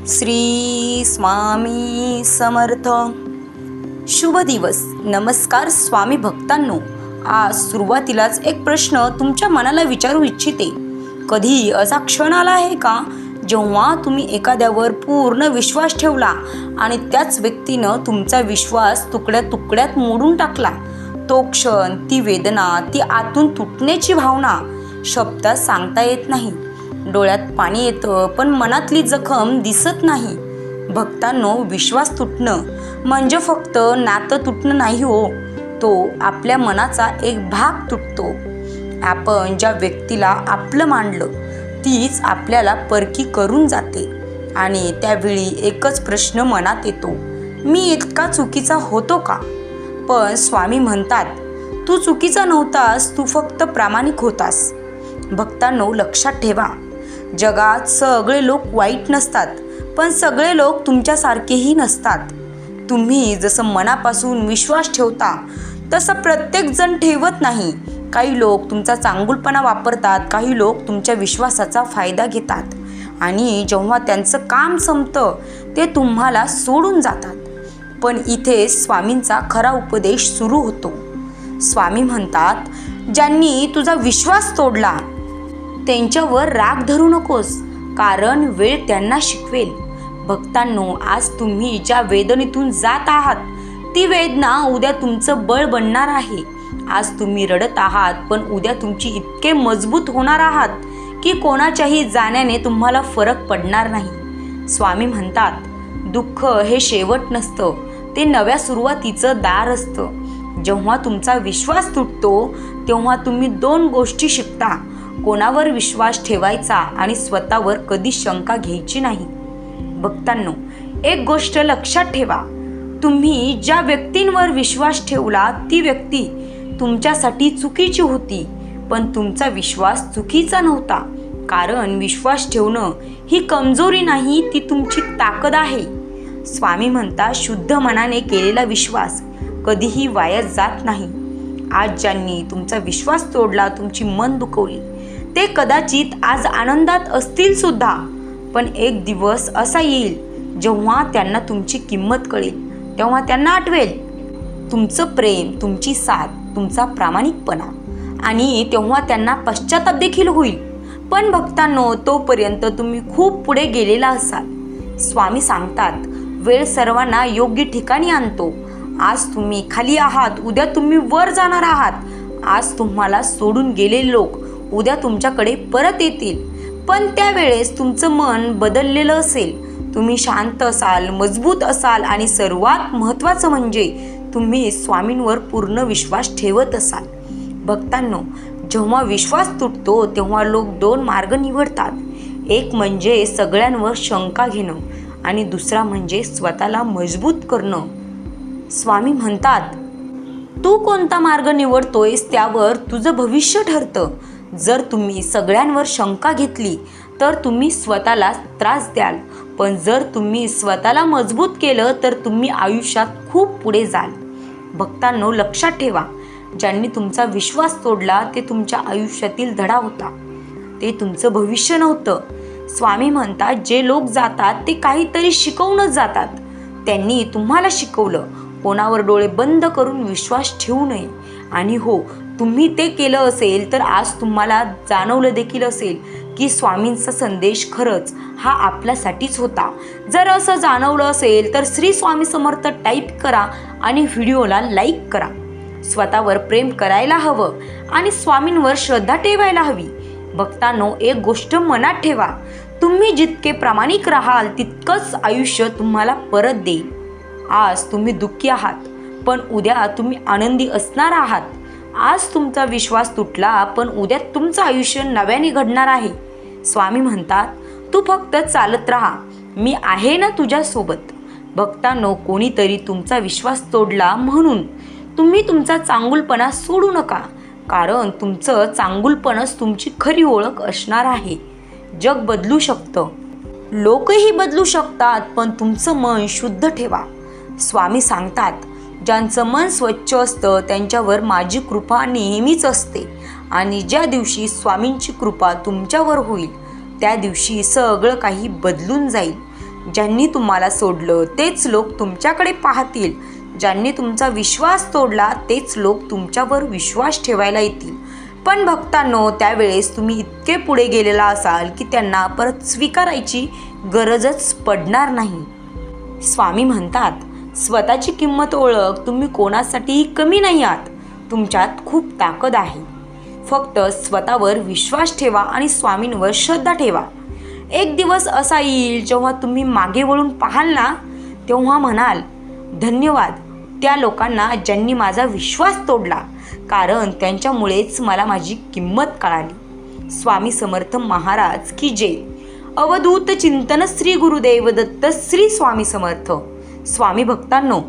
श्री स्वामी समर्थ. शुभ दिवस. नमस्कार स्वामी भक्तांनो. आज सुरुवातीलाच एक प्रश्न तुमच्या मनाला विचारू इच्छिते. कधी असा क्षण आला आहे का जेव्हा तुम्ही एखाद्यावर पूर्ण विश्वास ठेवला आणि त्याच व्यक्तीनं तुमचा विश्वास तुकड्या तुकड्यात मोडून टाकला? तो क्षण, ती वेदना, ती आतून तुटण्याची भावना शब्दात सांगता येत नाही. डोळ्यात पाणी येतं पण मनातली जखम दिसत नाही. भक्तांनो, विश्वास तुटणं म्हणजे फक्त नातं तुटणं नाही हो, तो आपल्या मनाचा एक भाग तुटतो. आपण ज्या व्यक्तीला आपलं मानलं तीच आपल्याला परकी करून जाते आणि त्यावेळी एकच प्रश्न मनात येतो, मी इतका चुकीचा होतो का? पण स्वामी म्हणतात, तू चुकीचा नव्हतास, तू फक्त प्रामाणिक होतास. भक्तांनो, लक्षात ठेवा, जगात सगळे लोक वाईट नसतात, पण सगळे लोक तुमच्यासारखेही नसतात. तुम्ही जसं मनापासून विश्वास ठेवता तसं प्रत्येकजण ठेवत नाही. काही लोक तुमचा चांगुलपणा वापरतात, काही लोक तुमच्या विश्वासाचा फायदा घेतात आणि जेव्हा त्यांचं काम संपतं ते तुम्हाला सोडून जातात. पण इथे स्वामींचा खरा उपदेश सुरू होतो. स्वामी म्हणतात, ज्यांनी तुझा विश्वास तोडला त्यांच्यावर राग धरू नकोस, कारण वेळ त्यांना शिकवेल. भक्तांनो, आज तुम्ही ज्या वेदनेतून जात आहात ती वेदना उद्या तुमचं बळ बनणार आहे. आज तुम्ही रडत आहात पण उद्या तुमची इतके मजबूत होणार आहात की कोणाच्याही जाण्याने तुम्हाला फरक पडणार नाही. स्वामी म्हणतात, दुःख हे शेवट नसतं, ते नव्या सुरुवातीचं दार असतं. जेव्हा तुमचा विश्वास तुटतो तेव्हा तुम्ही दोन गोष्टी शिकता, कोणावर विश्वास ठेवायचा आणि स्वतःवर कधी शंका घ्यायची नाही. भक्तांनो, एक गोष्ट लक्षात ठेवा, तुम्ही ज्या व्यक्तींवर विश्वास ठेवला ती व्यक्ती तुमच्यासाठी चुकीची होती, पण तुमचा विश्वास चुकीचा नव्हता. कारण विश्वास ठेवणं ही कमजोरी नाही, ती तुमची ताकद आहे. स्वामी म्हणतात, शुद्ध मनाने केलेला विश्वास कधीही वाया जात नाही. आज ज्यांनी तुमचा विश्वास तोडला, तुमची मन दुखवली, ते कदाचित आज आनंदात असतील सुद्धा, पण एक दिवस असा येईल जेव्हा त्यांना तुमची किंमत कळेल. तेव्हा त्यांना आठवेल तुमचं प्रेम, तुमची साथ, तुमचा प्रामाणिकपणा, आणि तेव्हा त्यांना पश्चाताप देखील होईल. पण भक्तांनो, तोपर्यंत तुम्ही खूप पुढे गेलेला असाल. स्वामी सांगतात, वेळ सर्वांना योग्य ठिकाणी आणतो. आज तुम्ही खाली आहात, उद्या तुम्ही वर जाणार आहात. आज तुम्हाला सोडून गेलेले लोक उद्या तुमच्याकडे परत येतील, पण त्यावेळेस तुमचं मन बदललेलं असेल. तुम्ही शांत असाल, मजबूत असाल आणि सर्वात महत्त्वाचं म्हणजे तुम्ही स्वामींवर पूर्ण विश्वास ठेवत असाल. भक्तांनो, जेव्हा विश्वास तुटतो तेव्हा लोक दोन मार्ग निवडतात. एक म्हणजे सगळ्यांवर शंका घेणं आणि दुसरा म्हणजे स्वतःला मजबूत करणं. स्वामी म्हणतात, तू कोणता मार्ग निवडतोयस त्यावर तुझं भविष्य ठरतं. जर तुम्ही सगळ्यांवर शंका घेतली तर तुम्ही स्वतःला त्रास द्याल, पण जर तुम्ही स्वतःला मजबूत केलं तर तुम्ही आयुष्यात खूप पुढे जाल. भक्तांनो, लक्षात ठेवा, ज्यांनी तुमचा विश्वास तोडला ते तुमच्या आयुष्यातील धडा होता, ते तुमचं भविष्य नव्हतं. स्वामी म्हणतात, जे लोक जातात ते काहीतरी शिकवूनच जातात. त्यांनी तुम्हाला शिकवलं कोणावर डोळे बंद करून विश्वास ठेवू नये. आणि हो, तुम्ही ते केलं असेल तर आज तुम्हाला जाणवलं देखील असेल की स्वामींचा संदेश खरंच हा आपल्यासाठीच होता. जर असं जाणवलं असेल तर श्री स्वामी समर्थ टाईप करा आणि व्हिडिओला लाईक करा. स्वतःवर प्रेम करायला हवं आणि स्वामींवर श्रद्धा ठेवायला हवी. भक्तांनो, एक गोष्ट मनात ठेवा, तुम्ही जितके प्रामाणिक राहाल तितकंच आयुष्य तुम्हाला परत देईल. आज तुम्ही दुःखी आहात पण उद्या तुम्ही आनंदी असणार आहात. आज तुमचा विश्वास तुटला पण उद्या तुमचं आयुष्य नव्याने घडणार आहे. स्वामी म्हणतात, तू फक्त चालत राहा, मी आहे ना तुझ्यासोबत. भक्तांनो, कोणीतरी तुमचा विश्वास तोडला म्हणून तुम्ही तुमचा चांगुलपणा सोडू नका, कारण तुमचं चांगुलपणच तुमची खरी ओळख असणार आहे. जग बदलू शकतं, लोकही बदलू शकतात, पण तुमचं मन शुद्ध ठेवा. स्वामी सांगतात, ज्यांचं मन स्वच्छ असतं त्यांच्यावर माझी कृपा नेहमीच असते आणि ज्या दिवशी स्वामींची कृपा तुमच्यावर होईल त्या दिवशी सगळं काही बदलून जाईल. ज्यांनी तुम्हाला सोडलं तेच लोक तुमच्याकडे पाहतील. ज्यांनी तुमचा विश्वास तोडला तेच लोक तुमच्यावर विश्वास ठेवायला येतील. पण भक्तांनो, त्यावेळेस तुम्ही इतके पुढे गेलेला असाल की त्यांना परत स्वीकारायची गरजच पडणार नाही. स्वामी म्हणतात, स्वतःची किंमत ओळख. तुम्ही कोणासाठीही कमी नाही आहात. तुमच्यात खूप ताकद आहे. फक्त स्वतःवर विश्वास ठेवा आणि स्वामींवर श्रद्धा ठेवा. एक दिवस असा येईल जेव्हा तुम्ही मागे वळून पाहाल ना, तेव्हा म्हणाल, धन्यवाद त्या लोकांना ज्यांनी माझा विश्वास तोडला, कारण त्यांच्यामुळेच मला माझी किंमत कळाली. स्वामी समर्थ महाराज की जय. अवधूत चिंतन श्री गुरुदेव दत्त श्री स्वामी समर्थ. स्वामी भक्तांनो,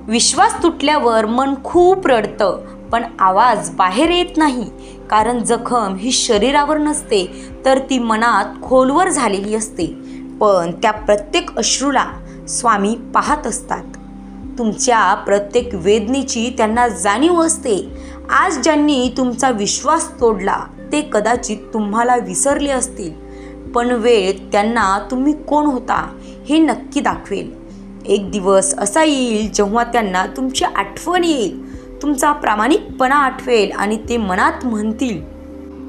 विश्वास तुटल्यावर मन खूप रडतं, पण आवाज बाहेर येत नाही. कारण जखम ही शरीरावर नसते, तर ती मनात खोलवर झालेली असते. पण त्या प्रत्येक अश्रूला स्वामी पाहत असतात. तुमच्या प्रत्येक वेदनेची त्यांना जाणीव असते. आज ज्यांनी तुमचा विश्वास तोडला ते कदाचित तुम्हाला विसरले असतील, पण वेळ त्यांना तुम्ही कोण होता हे नक्की दाखवेल. एक दिवस असा येईल जेव्हा त्यांना तुमची आठवण येईल, तुमचा प्रामाणिकपणा आठवेल आणि ते मनात म्हणतील,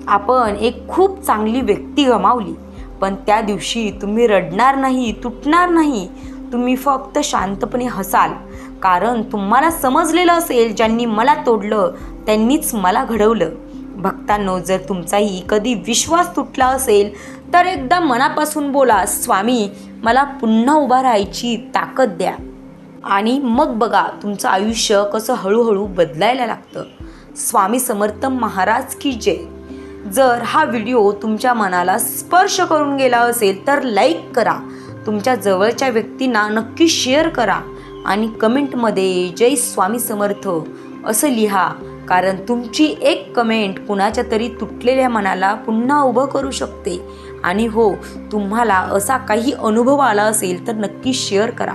आपण एक खूप चांगली व्यक्ती गमावली. पण त्या दिवशी तुम्ही रडणार नाही, तुटणार नाही. तुम्ही फक्त शांतपणे हसाल, कारण तुम्हाला समजलेलं असेल, ज्यांनी मला तोडलं त्यांनीच मला घडवलं. भक्तांनो, जर तुमचाही कधी विश्वास तुटला असेल तर एकदा मनापासून बोला, स्वामी मला पुन्हा उभा राहायची ताकद द्या. आणि मग बघा तुमचं आयुष्य कसं हळूहळू बदलायला लागतं. स्वामी समर्थ महाराज की जय. जर हा व्हिडिओ तुमच्या मनाला स्पर्श करून गेला असेल तर लाईक करा. तुमच्या जवळच्या व्यक्तींना नक्की शेअर करा आणि कमेंटमध्ये जय स्वामी समर्थ असं लिहा. कारण तुमची एक कमेंट कुणाच्या तरी तुटलेल्या मनाला पुन्हा उभं करू शकते. आणि हो, तुम्हाला असा काही अनुभव आला असेल तर नक्की शेअर करा.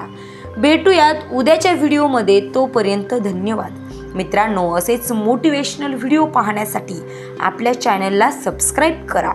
भेटूयात उद्याच्या व्हिडिओमध्ये. तोपर्यंत धन्यवाद. मित्रांनो, असेच मोटिवेशनल व्हिडिओ पाहण्यासाठी आपल्या चॅनलला सबस्क्राईब करा.